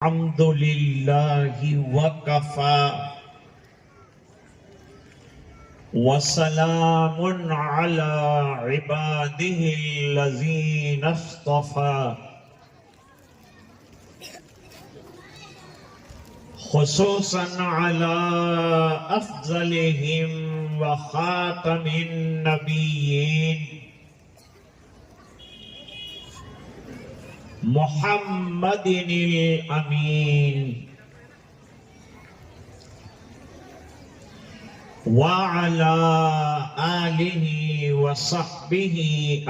الحمد للہ وکفى وسلام على عباده الذين اصطفى خصوصا على افضلهم وخاتم النبيين محمد الامین وعلى آلہ وصحبہ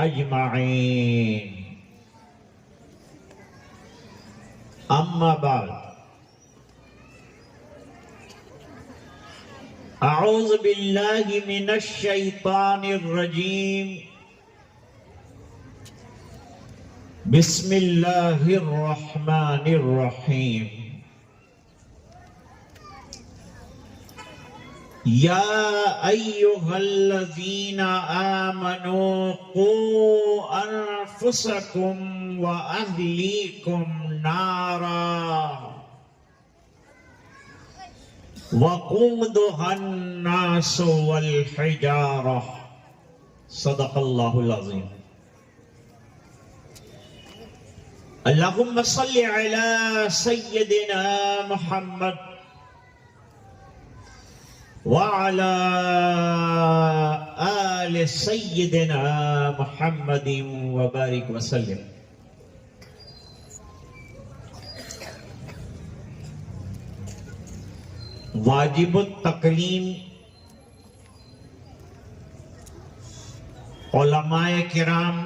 اجمعین اما بعد اعوذ باللہ من الشیطان الرجیم بسم اللہ الرحمن الرحیم یا ایہا الذین آمنوا قوا انفسکم واہلیکم نارا وقودها الناس والحجارہ صدق اللہ العظیم۔ اللہم صلی علی سیدنا محمد وعلی آل سیدنا محمد وبارک وسلم۔ واجب التکریم علماء کرام،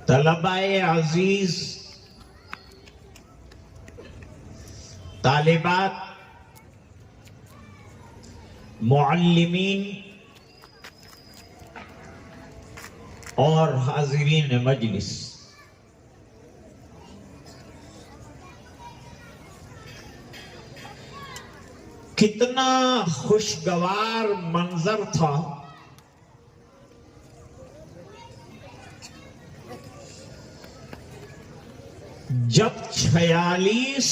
طلباء عزیز، طالبات، معلمین اور حاضرین مجلس، کتنا خوشگوار منظر تھا جب 46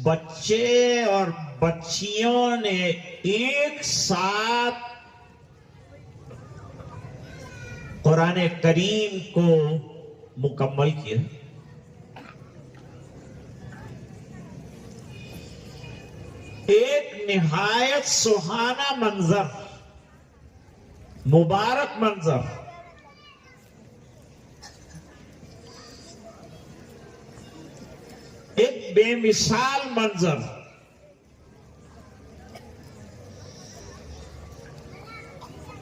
بچے اور بچیوں نے ایک ساتھ قرآن کریم کو مکمل کیا۔ ایک نہایت سہانا منظر، مبارک منظر، ایک بے مثال منظر۔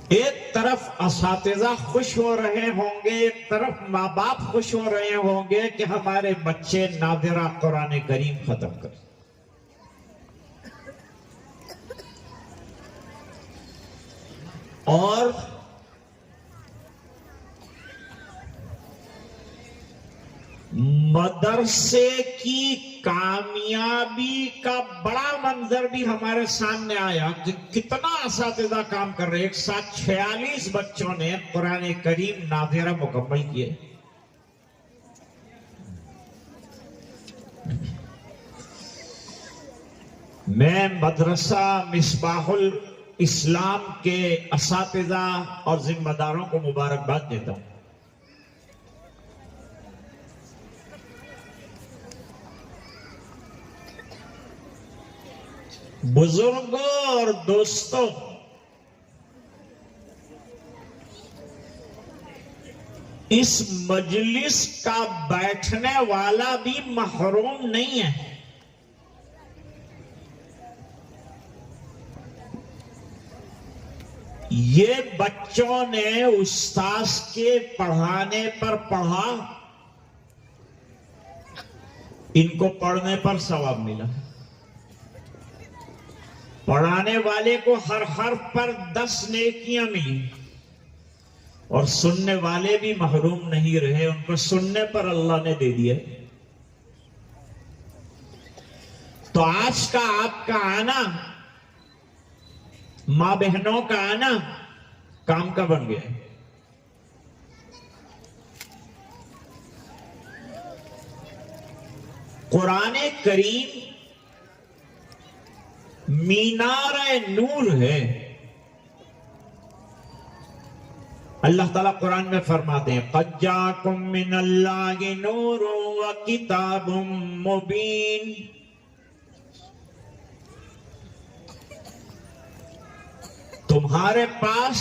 ایک طرف اساتذہ خوش ہو رہے ہوں گے، ایک طرف ماں باپ خوش ہو رہے ہوں گے کہ ہمارے بچے نادرہ قرآن کریم ختم کر۔ اور مدرسے کی کامیابی کا بڑا منظر بھی ہمارے سامنے آیا کہ کتنا اساتذہ کام کر رہے ہیں۔ ایک ساتھ 46 بچوں نے قرآن کریم ناظرہ مکمل کیے۔ میں مدرسہ مصباح الاسلام کے اساتذہ اور ذمہ داروں کو مبارکباد دیتا ہوں۔ بزرگوں اور دوستوں، اس مجلس کا بیٹھنے والا بھی محروم نہیں ہے۔ یہ بچوں نے استاذ کے پڑھانے پر پڑھا، ان کو پڑھنے پر ثواب ملا۔ پڑھانے والے کو ہر حرف پر 10 نیکیاں ملی، اور سننے والے بھی محروم نہیں رہے، ان کو سننے پر اللہ نے دے دیا۔ تو آج کا آپ کا آنا، ماں بہنوں کا آنا کام کا بن گیا ہے۔ قرآن کریم مینار نور ہے. اللہ تعالیٰ قرآن میں فرماتے ہیں قَدْ جَاءَكُم مِّنَ اللَّهِ نُورٌ وَكِتَابٌ مُّبِينٌ. تمہارے پاس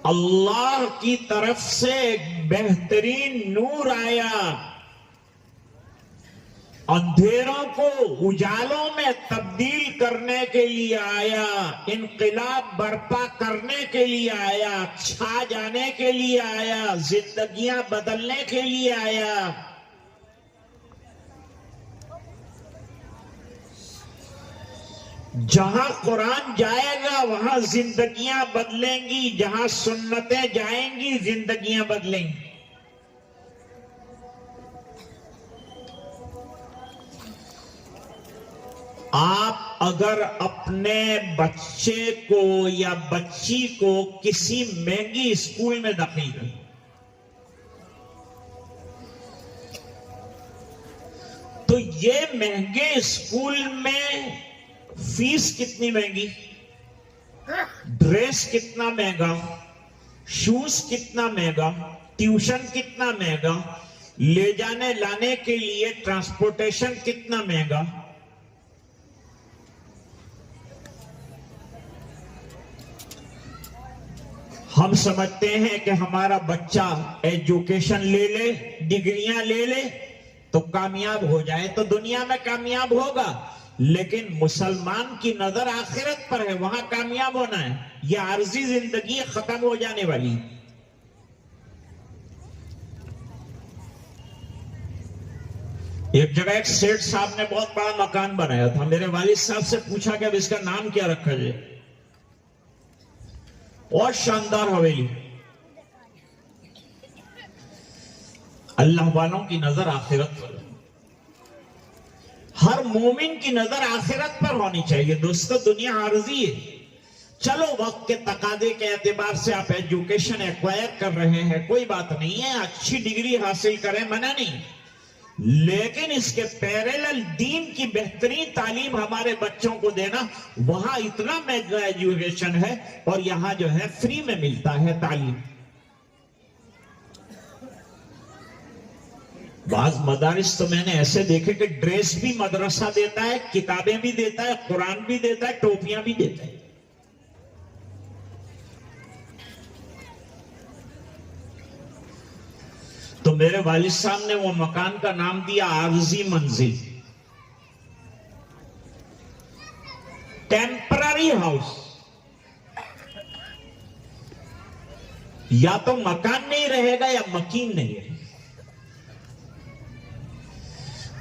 اللہ کی طرف سے ایک بہترین نور آیا، اندھیروں کو اجالوں میں تبدیل کرنے کے لیے آیا، انقلاب برپا کرنے کے لیے آیا، چھا جانے کے لیے آیا، زندگیاں بدلنے کے لیے آیا. جہاں قرآن جائے گا وہاں زندگیاں بدلیں گی، جہاں سنتیں جائیں گی زندگیاں بدلیں گی. آپ اگر اپنے بچے کو یا بچی کو کسی مہنگی اسکول میں داخل کریں تو یہ مہنگے اسکول میں فیس کتنی مہنگی، ڈریس کتنا مہنگا، شوز کتنا مہنگا، ٹیوشن کتنا مہنگا، لے جانے لانے کے لیے ٹرانسپورٹیشن کتنا مہنگا. ہم سمجھتے ہیں کہ ہمارا بچہ ایجوکیشن لے لے، ڈگریاں لے لے تو کامیاب ہو جائے، تو دنیا میں کامیاب ہوگا. لیکن مسلمان کی نظر آخرت پر ہے، وہاں کامیاب ہونا ہے. یہ عارضی زندگی ختم ہو جانے والی. ایک جگہ ایک سیٹھ صاحب نے بہت بڑا مکان بنایا تھا. میرے والد صاحب سے پوچھا کہ اب اس کا نام کیا رکھا جائے. بہت شاندار حویلی. اللہ والوں کی نظر آخرت پر، ہر مومن کی نظر آخرت پر ہونی چاہیے. دوستو دنیا عارضی ہے. چلو وقت کے تقاضے کے اعتبار سے آپ ایجوکیشن ایکوائر کر رہے ہیں، کوئی بات نہیں ہے، اچھی ڈگری حاصل کریں، منع نہیں. لیکن اس کے پیرالل دین کی بہترین تعلیم ہمارے بچوں کو دینا. وہاں اتنا مہنگا ایجوکیشن ہے اور یہاں جو ہے فری میں ملتا ہے تعلیم. بعض مدارس تو میں نے ایسے دیکھے کہ ڈریس بھی مدرسہ دیتا ہے، کتابیں بھی دیتا ہے، قرآن بھی دیتا ہے، ٹوپیاں بھی دیتا ہے. تو میرے والد صاحب نے وہ مکان کا نام دیا عارضی منزل، ٹیمپرری ہاؤس. یا تو مکان نہیں رہے گا یا مکین نہیں رہے گا.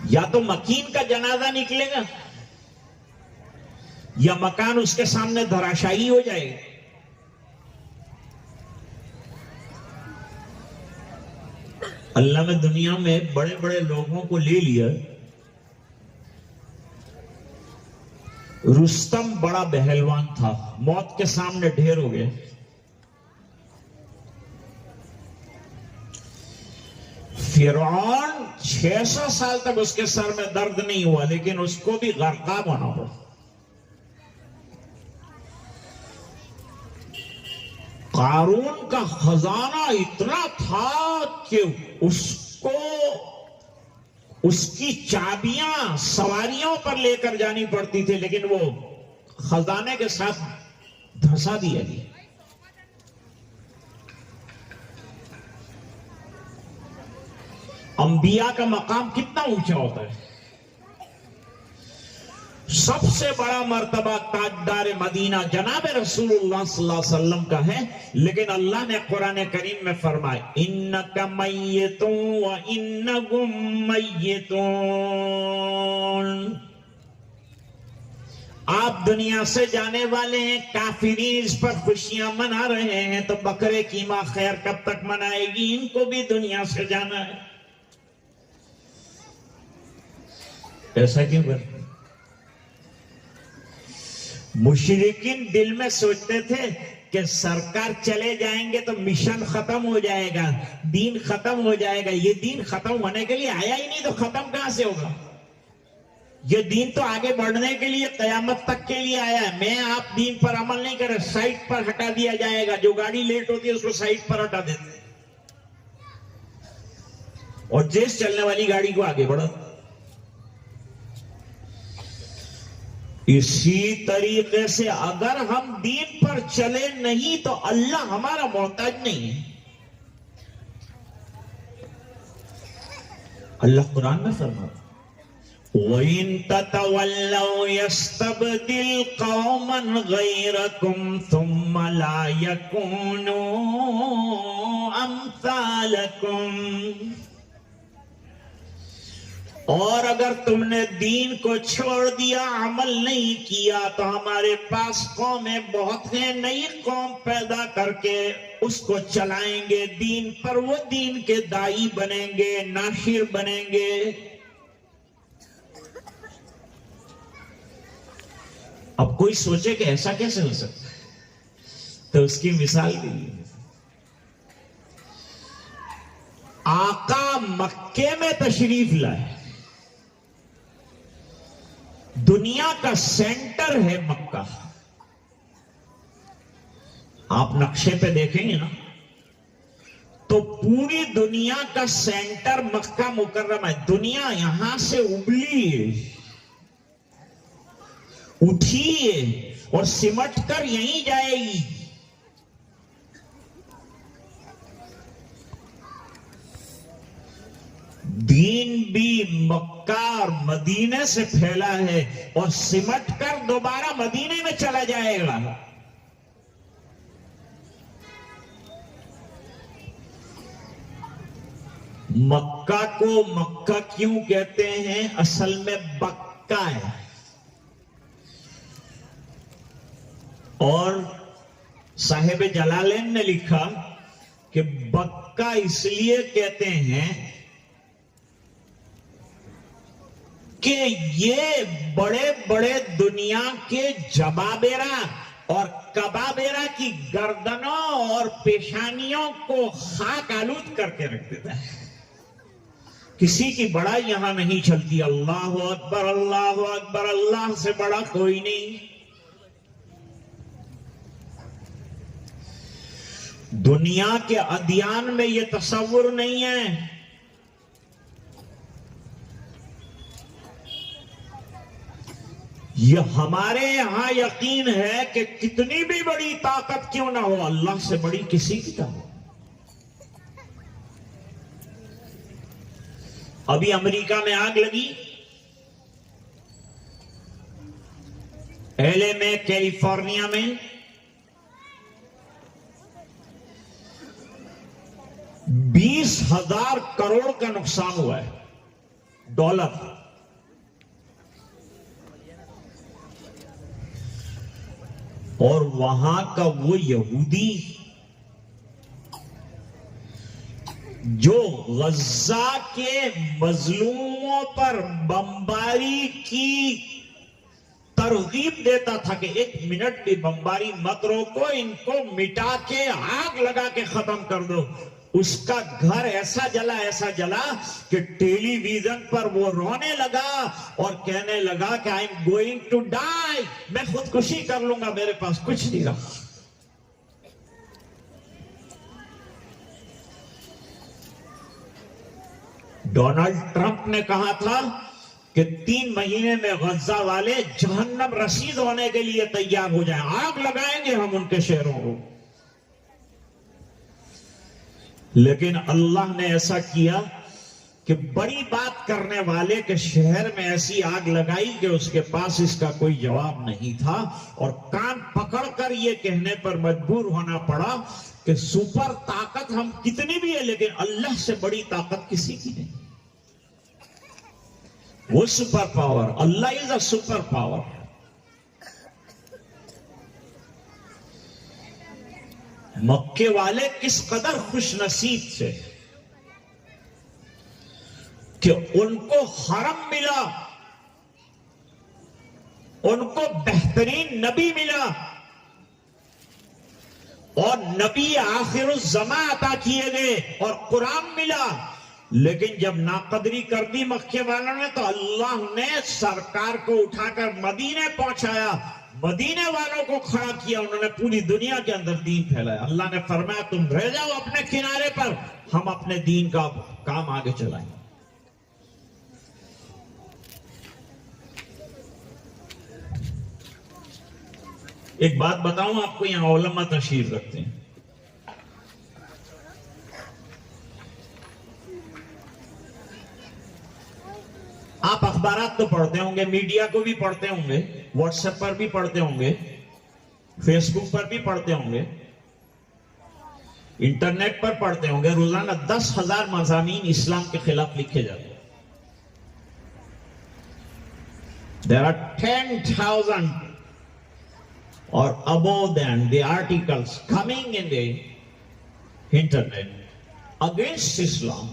یا تو مکین کا جنازہ نکلے گا یا مکان اس کے سامنے دھراشائی ہو جائے گا. اللہ نے دنیا میں بڑے بڑے لوگوں کو لے لیا. رستم بڑا پہلوان تھا، موت کے سامنے ڈھیر ہو گئے. فرعون 600 سال تک اس کے سر میں درد نہیں ہوا، لیکن اس کو بھی غرقاب ہونا پڑا. قارون کا خزانہ اتنا تھا کہ اس کو اس کی چابیاں سواریوں پر لے کر جانی پڑتی تھی، لیکن وہ خزانے کے ساتھ دھسا دیا گیا. انبیاء کا مقام کتنا اونچا ہوتا ہے. سب سے بڑا مرتبہ تاجدار مدینہ جناب رسول اللہ صلی اللہ علیہ وسلم کا ہے، لیکن اللہ نے قرآن کریم میں فرمائے انک میت وانہم میتون. آپ دنیا سے جانے والے ہیں، کافرین اس پر خوشیاں منا رہے ہیں، تو بکرے قیمہ خیر کب تک منائے گی؟ ان کو بھی دنیا سے جانا ہے. ایسا کیوں کرتے؟ مشرکین دل میں سوچتے تھے کہ سرکار چلے جائیں گے تو مشن ختم ہو جائے گا، دین ختم ہو جائے گا. یہ دین ختم ہونے کے لیے آیا ہی نہیں تو ختم کہاں سے ہوگا؟ یہ دین تو آگے بڑھنے کے لیے قیامت تک کے لیے آیا ہے. میں آپ دین پر عمل نہیں کرے، سائٹ پر ہٹا دیا جائے گا. جو گاڑی لیٹ ہوتی ہے اس کو سائٹ پر ہٹا دیتے ہیں اور جیس چلنے والی گاڑی کو آگے بڑھا. اسی طریقے سے اگر ہم دین پر چلے نہیں تو اللہ ہمارا محتاج نہیں ہے. اللہ قرآن میں فرماتا وَإِن تَتَوَلَّوْا يَسْتَبْدِلْ قَوْمًا غَيْرَكُمْ ثُمَّ لَا يَكُونُوا أَمْثَالَكُمْ. اور اگر تم نے دین کو چھوڑ دیا، عمل نہیں کیا، تو ہمارے پاس قومیں بہت ہیں، نئی قوم پیدا کر کے اس کو چلائیں گے دین پر. وہ دین کے دائی بنیں گے، ناشر بنیں گے. اب کوئی سوچے کہ ایسا کیسے ہو سکتا ہے، تو اس کی مثال دیجیے. آقا مکے میں تشریف لائے، دنیا کا سینٹر ہے مکہ. آپ نقشے پہ دیکھیں گے نا تو پوری دنیا کا سینٹر مکہ مکرمہ ہے. دنیا یہاں سے ابلی ہے، اٹھی ہے اور سمٹ کر یہیں جائے گی. دین بھی مکہ اور مدینے سے پھیلا ہے اور سمٹ کر دوبارہ مدینے میں چلا جائے گا. مکہ کو مکہ کیوں کہتے ہیں؟ اصل میں بکہ ہے. اور صاحب جلالین نے لکھا کہ بکہ اس لیے کہتے ہیں کہ یہ بڑے بڑے دنیا کے جبابرہ اور کبابرہ کی گردنوں اور پیشانیوں کو خاک آلود کر کے رکھ دیتا ہے. کسی کی بڑا یہاں نہیں چلتی. اللہ اکبر اللہ اکبر، اللہ سے بڑا کوئی نہیں. دنیا کے ادیان میں یہ تصور نہیں ہے. یہ ہمارے یہاں یقین ہے کہ کتنی بھی بڑی طاقت کیوں نہ ہو، اللہ سے بڑی کسی کی طاقت. ابھی امریکہ میں آگ لگی، LA میں، کیلیفورنیا میں 20,000 کروڑ کا نقصان ہوا ہے ڈالر. اور وہاں کا وہ یہودی جو غزہ کے مظلوموں پر بمباری کی ترغیب دیتا تھا کہ 1 منٹ بھی بمباری مت روکو، ان کو مٹا کے آگ لگا کے ختم کر دو. اس کا گھر ایسا جلا کہ ٹیلی ویژن پر وہ رونے لگا اور کہنے لگا کہ I am going to die, میں خودکشی کر لوں گا، میرے پاس کچھ نہیں رہا. ڈونلڈ ٹرمپ نے کہا تھا کہ 3 مہینے میں غزہ والے جہنم رسید ہونے کے لیے تیار ہو جائیں، آگ لگائیں گے ہم ان کے شہروں کو. لیکن اللہ نے ایسا کیا کہ بڑی بات کرنے والے کے شہر میں ایسی آگ لگائی کہ اس کے پاس اس کا کوئی جواب نہیں تھا، اور کان پکڑ کر یہ کہنے پر مجبور ہونا پڑا کہ سپر طاقت ہم کتنی بھی ہے لیکن اللہ سے بڑی طاقت کسی کی نہیں. وہ super power, Allah is a super power. مکے والے کس قدر خوش نصیب تھے کہ ان کو حرم ملا، ان کو بہترین نبی ملا، اور نبی آخر الزمان عطا کیے گئے اور قرآن ملا، لیکن جب ناقدری کر دی مکے والوں نے تو اللہ نے سرکار کو اٹھا کر مدینے پہنچایا، مدینے والوں کو کھڑا کیا، انہوں نے پوری دنیا کے اندر دین پھیلایا۔ اللہ نے فرمایا تم رہ جاؤ اپنے کنارے پر، ہم اپنے دین کا کام آگے چلائیں۔ ایک بات بتاؤں آپ کو، یہاں علماء تشریف رکھتے ہیں، آپ اخبارات تو پڑھتے ہوں گے، میڈیا کو بھی پڑھتے ہوں گے، واٹس ایپ پر بھی پڑھتے ہوں گے، فیس بک پر بھی پڑھتے ہوں گے، انٹرنیٹ پر پڑھتے ہوں گے، روزانہ 10,000 مضامین اسلام کے خلاف لکھے جاتے ہیں۔ There are 10,000 or above than the articles coming in the internet against Islam،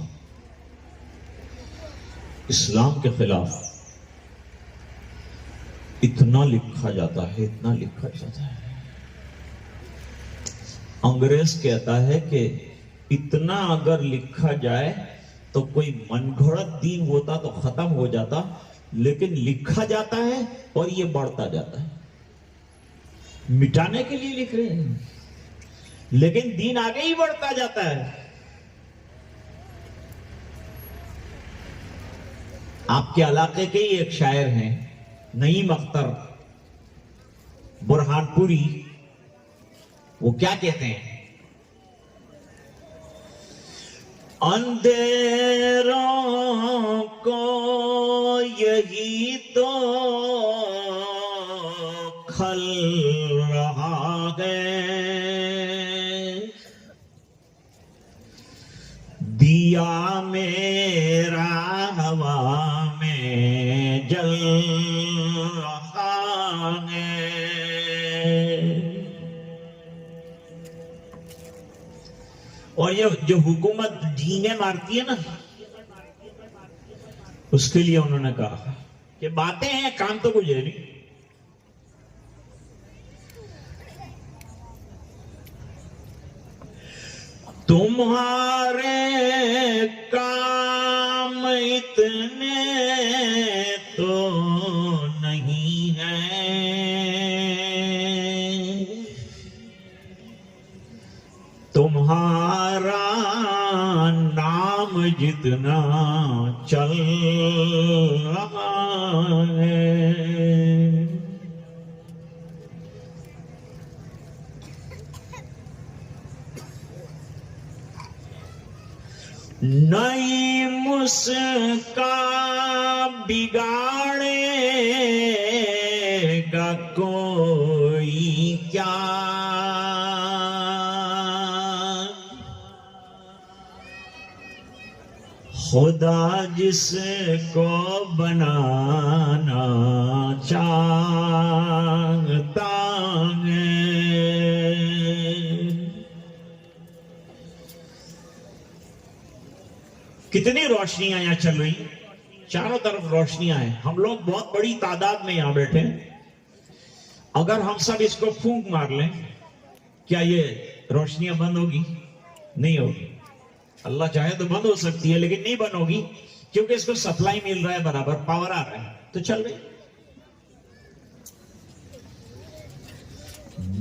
اسلام کے خلاف اتنا لکھا جاتا ہے، اتنا لکھا جاتا ہے۔ انگریز کہتا ہے کہ اتنا اگر لکھا جائے تو کوئی من گھڑت دین ہوتا تو ختم ہو جاتا، لیکن لکھا جاتا ہے اور یہ بڑھتا جاتا ہے۔ مٹانے کے لیے لکھ رہے ہیں لیکن دین آگے ہی بڑھتا جاتا ہے۔ آپ کے علاقے کے ہی ایک شاعر ہیں نعیم اختر برہان پوری، وہ کیا کہتے ہیں؟ اندھیروں کو یہی تو کھل رہا ہے، دیا میرا ہوا میں جل رہا ہے۔ اور یہ جو حکومت ڈھینگیں مارتی ہے نا، اس کے لیے انہوں نے کہا کہ باتیں ہیں، کام تو کچھ ہے نہیں۔ تمہارے کام اتنے تو نہیں ہیں، تمہارا نام جتنا چل رہا ہے۔ نئی مسکان بگاڑے گا کوئی کیا، خدا جس کو بنانا چاہتا ہے۔ کتنی روشنیاں یہاں چل رہی ہیں، چاروں طرف روشنیاں ہیں، ہم لوگ بہت بڑی تعداد میں یہاں بیٹھے ہیں۔ اگر ہم سب اس کو پھونک مار لیں، کیا یہ روشنیاں بند ہوگی؟ نہیں ہوگی۔ اللہ چاہے تو بند ہو سکتی ہے لیکن نہیں بند ہوگی، کیونکہ اس کو سپلائی مل رہا ہے، برابر پاور آ رہا ہے تو چل رہی۔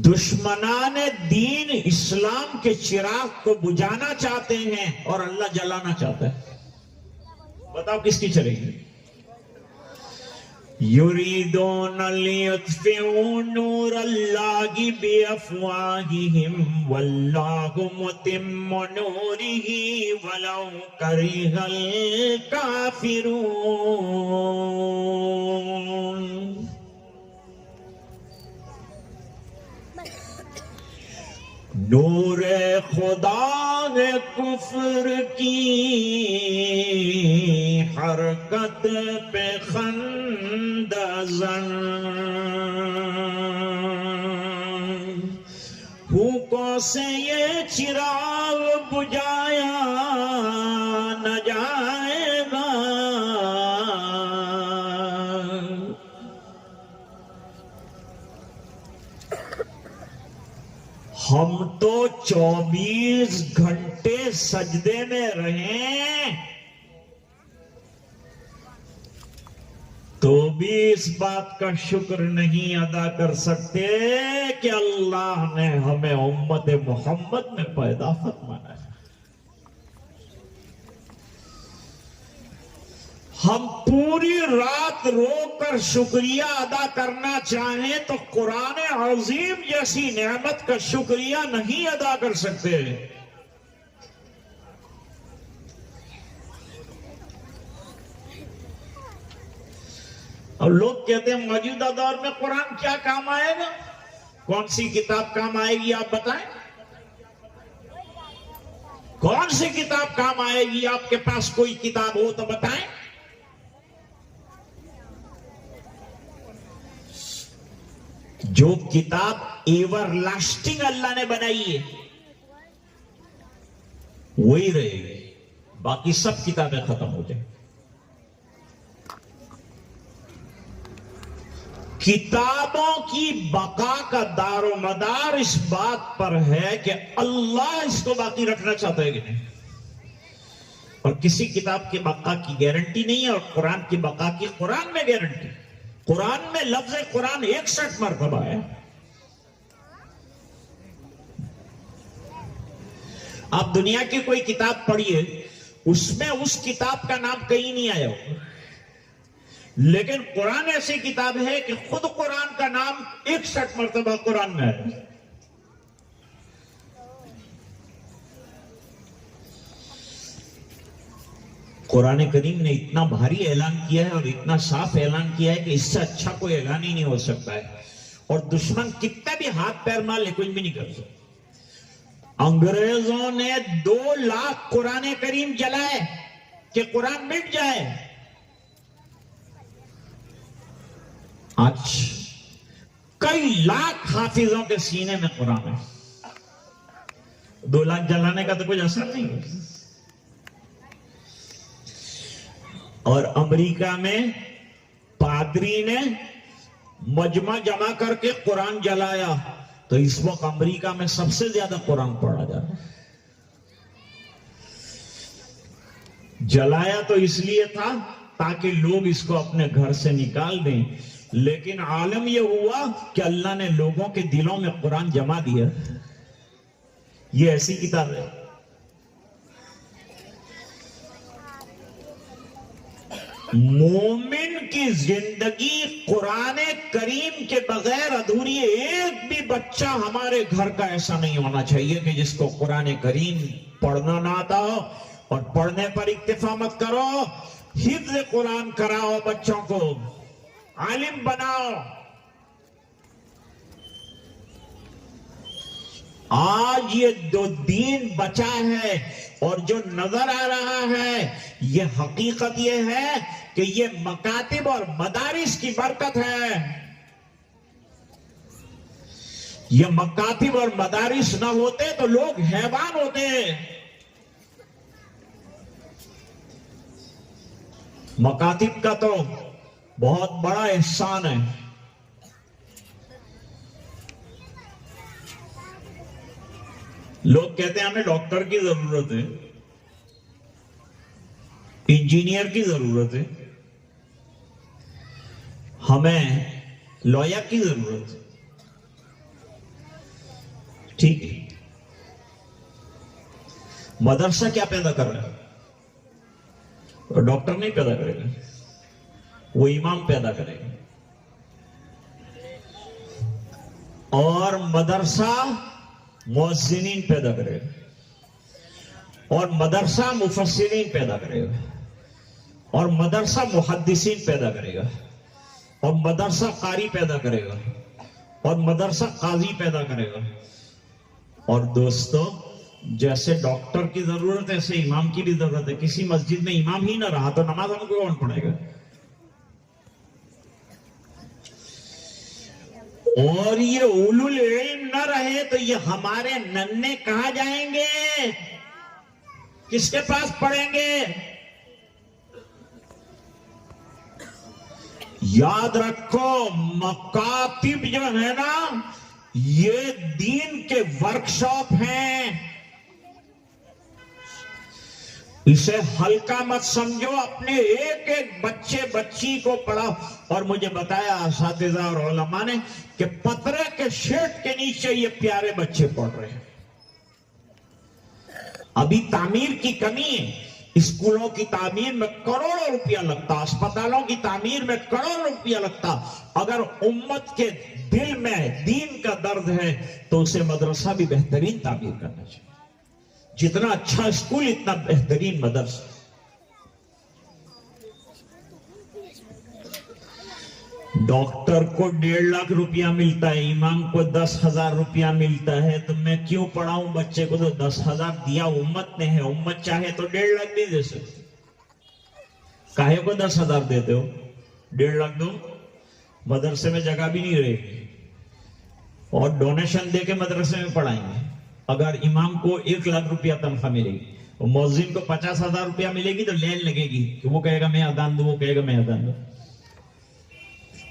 دشمنان دین اسلام کے چراغ کو بجھانا چاہتے ہیں اور اللہ جلانا چاہتا ہے۔ بتاؤ کس کی چلے گی؟ یریدون لیطفئوا نور اللہ بافواہہم واللہ متم نورہ ولو کرہ الکافرون۔ نور خدا ہے کفر کی حرکت پہ خندہ زن، پھوکوں سے یہ چراغ بجھایا نہ جائے گا، ہم تو 24 گھنٹے سجدے میں رہیں تو بھی اس بات کا شکر نہیں ادا کر سکتے کہ اللہ نے ہمیں امت محمد میں پیدا فرمایا ہے۔ ہم پوری رات رو کر شکریہ ادا کرنا چاہیں تو قرآن عظیم جیسی نعمت کا شکریہ نہیں ادا کر سکتے۔ اور لوگ کہتے ہیں موجودہ دور میں قرآن کیا کام آئے گا؟ کون سی کتاب کام آئے گی آپ بتائیں؟ کون سی کتاب کام آئے گی؟ آپ کے پاس کوئی کتاب ہو تو بتائیں۔ جو کتاب ایور لاسٹنگ اللہ نے بنائی ہے وہی رہے گی، باقی سب کتابیں ختم ہو جائیں۔ کتابوں کی بقا کا دار و مدار اس بات پر ہے کہ اللہ اس کو باقی رکھنا چاہتا ہے کہ نہیں، اور کسی کتاب کی بقا کی گارنٹی نہیں ہے، اور قرآن کی بقا کی قرآن میں گارنٹی۔ قرآن میں لفظ قرآن 61 مرتبہ ہے۔ آپ دنیا کی کوئی کتاب پڑھیے، اس میں اس کتاب کا نام کہیں نہیں آیا ہو، لیکن قرآن ایسی کتاب ہے کہ خود قرآن کا نام 61 مرتبہ قرآن میں ہے۔ قرآن کریم نے اتنا بھاری اعلان کیا ہے اور اتنا صاف اعلان کیا ہے کہ اس سے اچھا کوئی اعلان ہی نہیں ہو سکتا ہے، اور دشمن کتنا بھی ہاتھ پیر مار لے کچھ بھی نہیں کر سکتا۔ انگریزوں نے 2 لاکھ قرآن کریم جلائے کہ قرآن مٹ جائے۔ آج کئی لاکھ حافظوں کے سینے میں قرآن ہے، 2 لاکھ جلانے کا تو کچھ اثر نہیں ہے۔ اور امریکہ میں پادری نے مجمع جمع کر کے قرآن جلایا، تو اس وقت امریکہ میں سب سے زیادہ قرآن پڑھا جا رہا ہے۔ جلایا تو اس لیے تھا تاکہ لوگ اس کو اپنے گھر سے نکال دیں، لیکن عالم یہ ہوا کہ اللہ نے لوگوں کے دلوں میں قرآن جما دیا۔ یہ ایسی کتاب ہے۔ مومن کی زندگی قرآن کریم کے بغیر ادھوری ہے۔ ایک بھی بچہ ہمارے گھر کا ایسا نہیں ہونا چاہیے کہ جس کو قرآن کریم پڑھنا نہ آتا ہو، اور پڑھنے پر اکتفا مت کرو، حفظ قرآن کراؤ، بچوں کو عالم بناؤ۔ آج یہ جو دین بچا ہے اور جو نظر آ رہا ہے، یہ حقیقت یہ ہے کہ یہ مکاتب اور مدارس کی برکت ہے۔ یہ مکاتب اور مدارس نہ ہوتے تو لوگ حیوان ہوتے۔ مکاتب کا تو بہت بڑا احسان ہے۔ لوگ کہتے ہیں ہمیں ڈاکٹر کی ضرورت ہے، انجینئر کی ضرورت ہے، ہمیں لائر کی ضرورت ہے۔ ٹھیک ہے، مدرسہ کیا پیدا کر رہا ہے؟ ڈاکٹر نہیں پیدا کرے گا، وہ امام پیدا کرے گا۔ اور مدرسہ مؤذنین پیدا کرے گا، اور مدرسہ مفسرین پیدا کرے گا، اور مدرسہ محدثین پیدا کرے گا، اور مدرسہ قاری پیدا کرے گا، اور مدرسہ قاضی پیدا کرے گا۔ اور دوستو، جیسے ڈاکٹر کی ضرورت ہے ایسے امام کی بھی ضرورت ہے۔ کسی مسجد میں امام ہی نہ رہا تو نماز ہم کو کون پڑھے گا؟ اور یہ اولو العلم نہ رہے تو یہ ہمارے ننھے کہاں جائیں گے؟ کس کے پاس پڑھیں گے؟ یاد رکھو، مکاتب جو ہے نا، یہ دین کے ورکشاپ ہیں، اسے ہلکا مت سمجھو، اپنے ایک ایک بچے بچی کو پڑھاؤ۔ اور مجھے بتایا اساتذہ اور علماء نے کہ پترے کے شیٹ کے نیچے یہ پیارے بچے پڑھ رہے ہیں۔ ابھی تعمیر کی کمی ہے، اسکولوں کی تعمیر میں کروڑوں روپیہ لگتا، اسپتالوں کی تعمیر میں کروڑوں روپیہ لگتا۔ اگر امت کے دل میں دین کا درد ہے تو اسے مدرسہ بھی بہترین تعمیر کرنا چاہیے۔ جتنا اچھا اسکول اتنا بہترین مدرسہ۔ ڈاکٹر کو 1.5 لاکھ روپیہ ملتا ہے، امام کو 10,000 روپیہ ملتا ہے، تو میں کیوں پڑھاؤں بچے کو؟ تو 10,000 دیا امت نے ہے، امت چاہے تو 1.5 لاکھ بھی دے سکتے۔ کاہے کو 10,000 دیتے ہو؟ 1.5 لاکھ دو، مدرسے میں جگہ بھی نہیں رہے گی، اور ڈونیشن دے کے مدرسے میں پڑھائیں گے۔ اگر امام کو 1 لاکھ روپیہ تنخواہ ملے گی اور مؤذن کو 50,000 روپیہ ملے گی تو لین لگے گی کہ وہ کہے گا میں اذان دوں، وہ کہے گا میں اذان دوں۔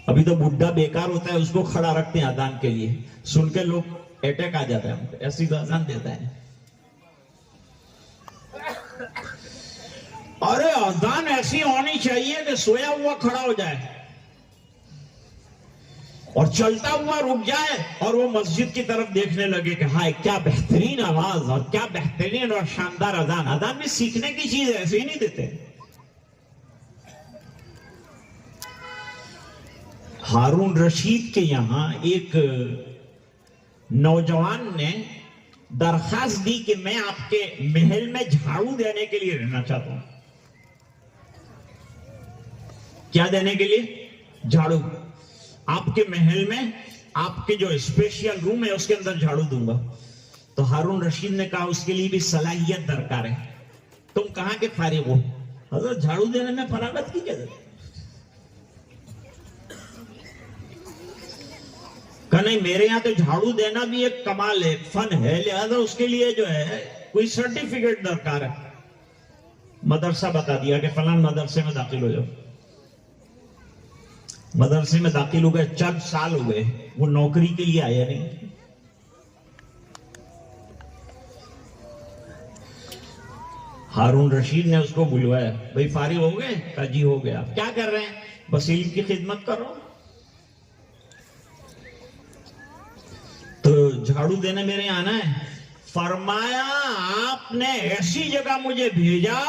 ابھی تو بڈھا بیکار ہوتا ہے، اس کو کھڑا رکھتے ہیں اذان کے لیے، سن کے لوگ اٹیک آ جاتا ہے، ایسی تو اذان دیتا ہے۔ ارے اذان ایسی ہونی چاہیے کہ سویا ہوا کھڑا ہو جائے اور چلتا ہوا رک جائے اور وہ مسجد کی طرف دیکھنے لگے کہ ہائے کیا بہترین آواز اور کیا بہترین اور شاندار اذان۔ اذان بھی سیکھنے کی چیز ہے، ایسے ہی نہیں دیتے۔ ہارون رشید کے یہاں ایک نوجوان نے درخواست دی کہ میں آپ کے محل میں جھاڑو دینے کے لیے رہنا چاہتا ہوں۔ کیا دینے کے لیے؟ جھاڑو۔ آپ کے محل میں آپ کے جو اسپیشل روم ہے اس کے اندر جھاڑو دوں گا۔ تو ہارون رشید نے کہا اس کے لیے بھی صلاحیت درکار ہے، تم کہاں کے فارغ ہو؟ حضرت جھاڑو دینے میں فراغت کی کیا ضرورت؟ کہ نہیں، میرے یہاں تو جھاڑو دینا بھی ایک کمال ہے، فن ہے، لہذا اس کے لیے جو ہے کوئی سرٹیفکیٹ درکار ہے۔ مدرسہ بتا دیا کہ فلاں مدرسے میں داخل ہو جاؤ۔ مدرسے میں داخل ہو گئے، چند سال ہو گئے، وہ نوکری کے لیے آیا نہیں۔ ہارون رشید نے اس کو بلوایا، بھائی فارغ ہو گئے؟ کہا جی ہو گیا۔ کیا کر رہے ہیں؟ بس علم کی خدمت کرو۔ تو جھاڑو دینے میرے یہاں آنا ہے؟ فرمایا آپ نے ایسی جگہ مجھے بھیجا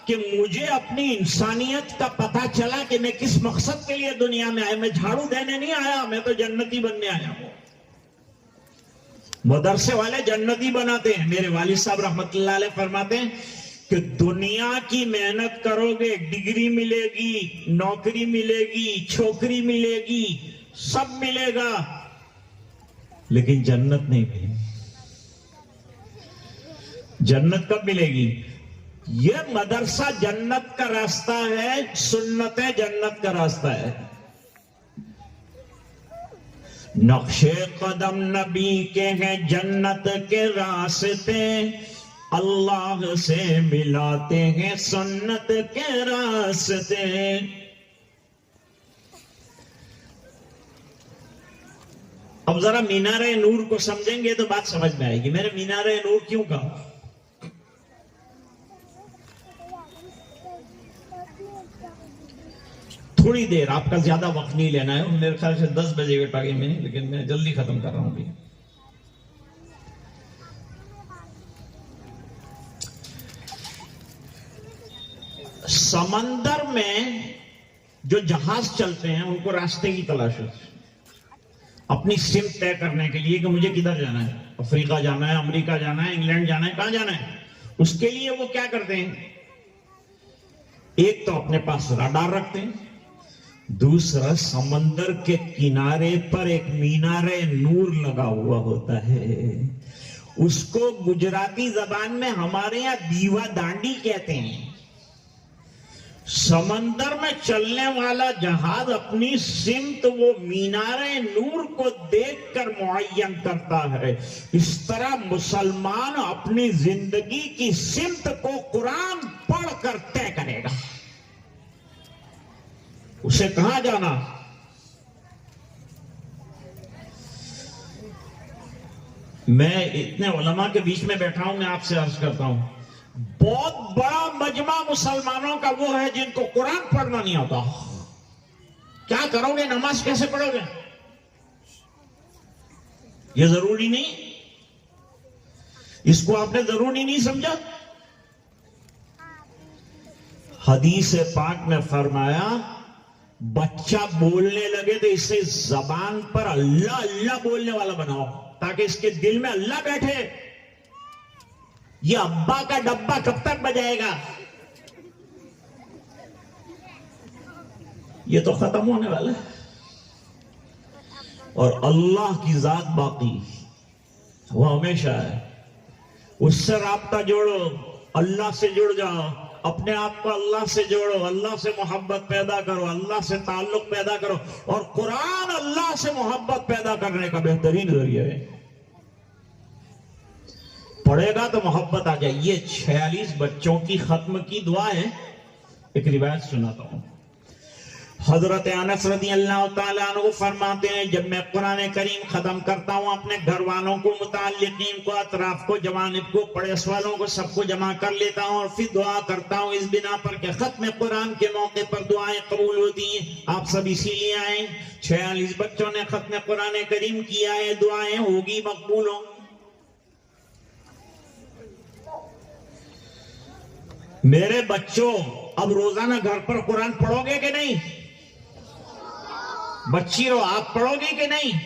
کہ مجھے اپنی انسانیت کا پتہ چلا کہ میں کس مقصد کے لیے دنیا میں آیا۔ میں جھاڑو دینے نہیں آیا، میں تو جنتی بننے آیا ہوں۔ مدرسے والے جنتی بناتے ہیں۔ میرے والد صاحب رحمت اللہ علیہ فرماتے ہیں کہ دنیا کی محنت کرو گے، ڈگری ملے گی، نوکری ملے گی، چھوکری ملے گی، سب ملے گا، لیکن جنت نہیں ملے گی۔ جنت کب ملے گی؟ یہ مدرسہ جنت کا راستہ ہے، سنت جنت کا راستہ ہے۔ نقش قدم نبی کے ہیں جنت کے راستے، اللہ سے ملاتے ہیں سنت کے راستے۔ اب ذرا مینار نور کو سمجھیں گے تو بات سمجھ میں آئے گی۔ میں نے مینار نور کیوں کہا؟ تھوڑی دیر، آپ کا زیادہ وقت نہیں لینا ہے، میرے خیال سے 10 بجے کے ٹائم میں، لیکن میں جلدی ختم کر رہا ہوں بھی۔ سمندر میں جو جہاز چلتے ہیں ان کو راستے کی تلاش ہوتی ہے، اپنی سمت طے کرنے کے لیے کہ مجھے کدھر جانا ہے، افریقہ جانا ہے، امریکہ جانا ہے، انگلینڈ جانا ہے، کہاں جانا ہے۔ اس کے لیے وہ کیا کرتے ہیں؟ ایک تو اپنے پاس راڈار رکھتے ہیں، دوسرا سمندر کے کنارے پر ایک مینار نور لگا ہوا ہوتا ہے، اس کو گجراتی زبان میں ہمارے یہاں دیوا دانڈی کہتے ہیں۔ سمندر میں چلنے والا جہاز اپنی سمت وہ مینار نور کو دیکھ کر معین کرتا ہے۔ اس طرح مسلمان اپنی زندگی کی سمت کو قرآن پڑھ کر طے کرے گا، اسے کہاں جانا۔ میں اتنے علماء کے بیچ میں بیٹھا ہوں، میں آپ سے عرض کرتا ہوں، بہت بڑا مجمع مسلمانوں کا وہ ہے جن کو قرآن پڑھنا نہیں آتا. کیا کرو گے؟ نماز کیسے پڑھو گے؟ یہ ضروری نہیں، اس کو آپ نے ضروری نہیں سمجھا. حدیث پاک میں فرمایا بچہ بولنے لگے تو اسے زبان پر اللہ اللہ بولنے والا بناؤ تاکہ اس کے دل میں اللہ بیٹھے. یہ ابا کا ڈبہ کب تک بجائے گا؟ یہ تو ختم ہونے والا ہے. اور اللہ کی ذات باقی، وہ ہمیشہ ہے. اس سے رابطہ جوڑو، اللہ سے جڑ جاؤ، اپنے آپ کو اللہ سے جوڑو، اللہ سے محبت پیدا کرو، اللہ سے تعلق پیدا کرو. اور قرآن اللہ سے محبت پیدا کرنے کا بہترین ذریعہ ہے. پڑھے گا تو محبت آ جائے. یہ 46 بچوں کی ختم کی دعا ہے. ایک روایت سناتا ہوں. حضرت انس رضی اللہ تعالیٰ عنہ فرماتے ہیں جب میں قرآن کریم ختم کرتا ہوں اپنے گھر والوں کو، متعلقین کو، اطراف کو، جوانب کو، پڑوس والوں کو، سب کو جمع کر لیتا ہوں اور پھر دعا کرتا ہوں اس بنا پر کہ ختم قرآن کے موقع پر دعائیں قبول ہوتی ہیں. آپ سب اسی لیے آئیں. 46 بچوں نے ختم قرآن کریم کیا ہے. دعائیں ہوگی، مقبول ہوں. میرے بچوں، اب روزانہ گھر پر قرآن پڑھو گے کہ نہیں؟ بچیوں، آپ پڑھو گے کہ نہیں؟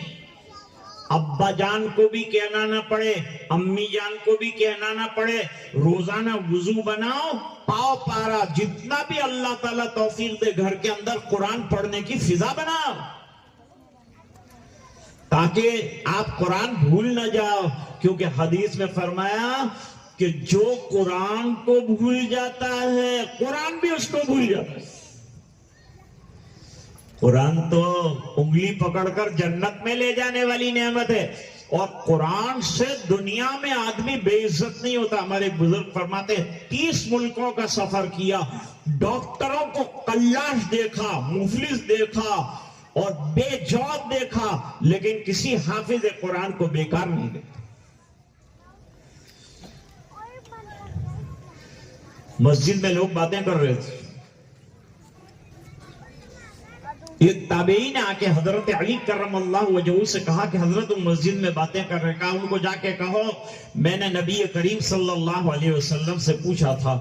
ابا جان کو بھی کہنا نہ پڑے، امی جان کو بھی کہنا نہ پڑے، روزانہ وضو بناؤ، پاؤ پارا جتنا بھی اللہ تعالیٰ توفیق دے گھر کے اندر قرآن پڑھنے کی فضا بناؤ تاکہ آپ قرآن بھول نہ جاؤ. کیونکہ حدیث میں فرمایا کہ جو قرآن کو بھول جاتا ہے قرآن بھی اس کو بھول جاتا ہے. قرآن تو انگلی پکڑ کر جنت میں لے جانے والی نعمت ہے، اور قرآن سے دنیا میں آدمی بے عزت نہیں ہوتا. ہمارے بزرگ فرماتے 30 ملکوں کا سفر کیا، ڈاکٹروں کو قلاش دیکھا، مفلس دیکھا اور بے جواب دیکھا، لیکن کسی حافظ قرآن کو بیکار نہیں دیکھا. مسجد میں لوگ باتیں کر رہے تھے. ایک تابعین نے آ کے حضرت علی کرم اللہ وجہہ سے کہا کہ حضرت مسجد میں باتیں کر رہے. کہا ان کو جا کے کہو میں نے نبی کریم صلی اللہ علیہ وسلم سے پوچھا تھا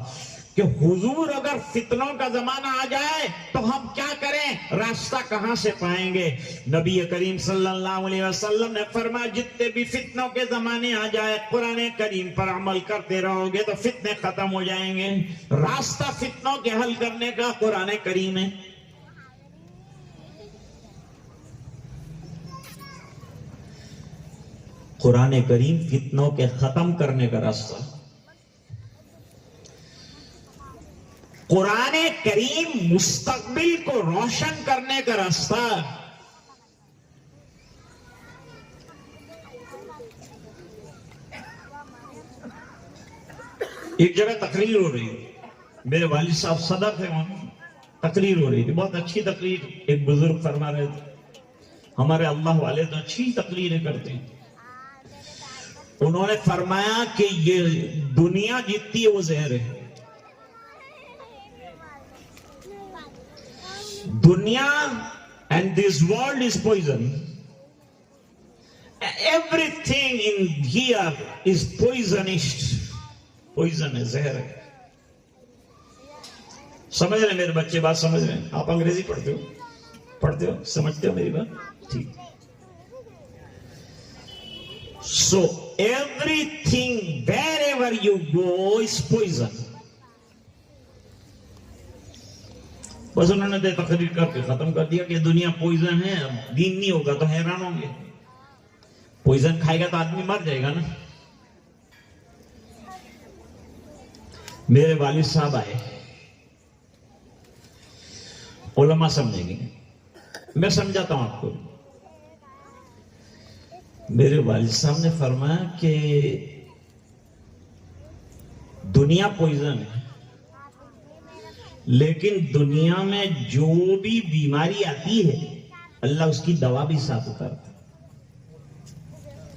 کہ حضور اگر فتنوں کا زمانہ آ جائے تو ہم کیا کریں، راستہ کہاں سے پائیں گے؟ نبی کریم صلی اللہ علیہ وسلم نے فرمایا جتنے بھی فتنوں کے زمانے آ جائے قرآن کریم پر عمل کرتے رہو گے تو فتنے ختم ہو جائیں گے. راستہ فتنوں کے حل کرنے کا قرآن کریم ہے. قرآن کریم فتنوں کے ختم کرنے کا راستہ. قرآن کریم مستقبل کو روشن کرنے کا راستہ. ایک جگہ تقریر ہو رہی ہے، میرے والد صاحب صدر تھے، وہاں تقریر ہو رہی تھی، بہت اچھی تقریر. ایک بزرگ فرما رہے تھے ہمارے اللہ والے تو اچھی تقریریں کرتے ہیں. انہوں نے فرمایا کہ یہ دنیا جتنی ہے وہ زہر ہے. دنیا and this world is poison. Everything in here is poisonous. Poison ہے، زہر ہے. سمجھ رہے میرے بچے بات سمجھ رہے ہیں؟ آپ انگریزی پڑھتے ہو سمجھتے ہو میری بات؟ ٹھیک. So everything wherever you go is poison. بس انہوں نے تقریر کر کے ختم کر دیا کہ دنیا پوائزن ہے، اب دین نہیں ہوگا تو حیران ہوں گے. پوائزن کھائے گا تو آدمی مر جائے گا نا. میرے والد صاحب آئے، علماء سمجھیں گے، میں سمجھاتا ہوں آپ کو. میرے والد صاحب نے فرمایا کہ دنیا پوائزن ہے، لیکن دنیا میں جو بھی بیماری آتی ہے اللہ اس کی دوا بھی ساتھ اتارتا ہے.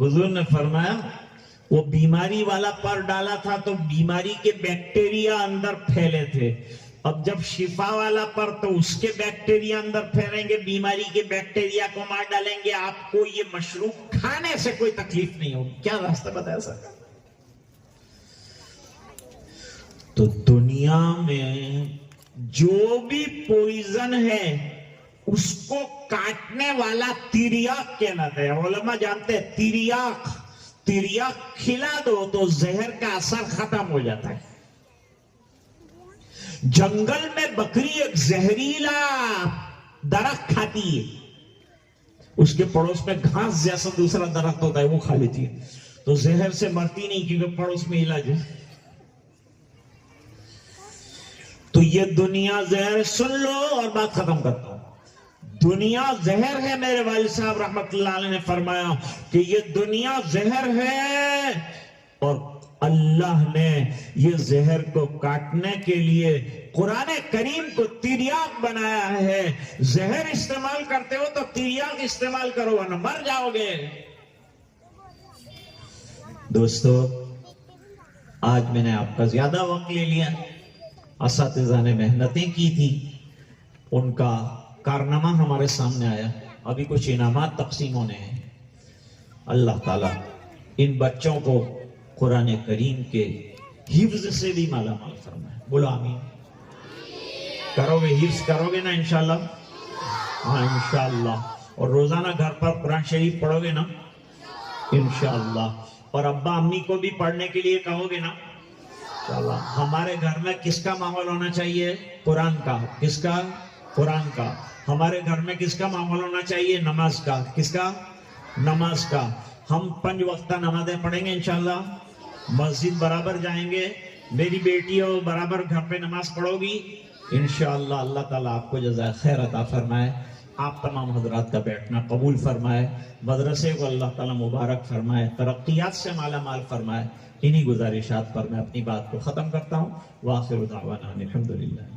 حضور نے فرمایا وہ بیماری والا پر ڈالا تھا تو بیماری کے بیکٹیریا اندر پھیلے تھے، اب جب شفا والا پر تو اس کے بیکٹیریا اندر پھیلیں گے، بیماری کے بیکٹیریا کو مار ڈالیں گے، آپ کو یہ مشروب کھانے سے کوئی تکلیف نہیں ہوگی۔ کیا راستہ بتایا سر؟ تو دنیا میں جو بھی پوائزن ہے اس کو کاٹنے والا تریاق کہلاتا ہے۔ علماء جانتے ہیں تریاق کھلا دو تو زہر کا اثر ختم ہو جاتا ہے۔ جنگل میں بکری ایک زہریلا درخت کھاتی ہے، اس کے پڑوس میں گھاس جیسا دوسرا درخت ہوتا ہے وہ کھا لیتی ہے، تو زہر سے مرتی نہیں کیونکہ پڑوس میں علاج ہے۔ تو یہ دنیا زہر، سن لو اور بات ختم کرتا ہوں۔ دنیا زہر ہے، میرے والد صاحب رحمت اللہ علیہ نے فرمایا کہ یہ دنیا زہر ہے، اور اللہ نے یہ زہر کو کاٹنے کے لیے قرآن کریم کو تریاق بنایا ہے۔ زہر استعمال کرتے ہو تو تریاق استعمال کرو ورنہ مر جاؤ گے۔ دوستو، آج میں نے آپ کا زیادہ وقت لے لیا، اساتذہ نے محنتیں کی تھی، ان کا کارنامہ ہمارے سامنے آیا، ابھی کچھ انعامات تقسیم ہونے ہیں۔ اللہ تعالیٰ ان بچوں کو قرآن کریم کے حفظ سے بھی مالا مال فرمائے۔ بولو آمین۔ کرو گے، حفظ کرو گے نا انشاءاللہ؟ ہاں انشاءاللہ۔ اور روزانہ گھر پر قرآن شریف پڑھو گے نا انشاءاللہ؟ اور ابا امی کو بھی پڑھنے کے لیے کہو گے نا انشاءاللہ؟ ہمارے گھر میں کس کا ماحول ہونا چاہیے؟ قرآن کا۔ کس کا؟ قرآن کا۔ ہمارے گھر میں کس کا ماحول ہونا چاہیے؟ نماز کا۔ کس کا؟ نماز کا۔ ہم 5 وقتہ نمازیں پڑھیں گے انشاءاللہ، مسجد برابر جائیں گے، میری بیٹی ہو برابر گھر پہ نماز پڑھو گی انشاءاللہ۔ اللہ تعالیٰ آپ کو جزائے خیر عطا فرمائے، آپ تمام حضرات کا بیٹھنا قبول فرمائے، مدرسے کو اللہ تعالیٰ مبارک فرمائے، ترقیات سے مالا مال فرمائے۔ انہی گزارشات پر میں اپنی بات کو ختم کرتا ہوں۔ وآخر دعوانا الحمدللہ۔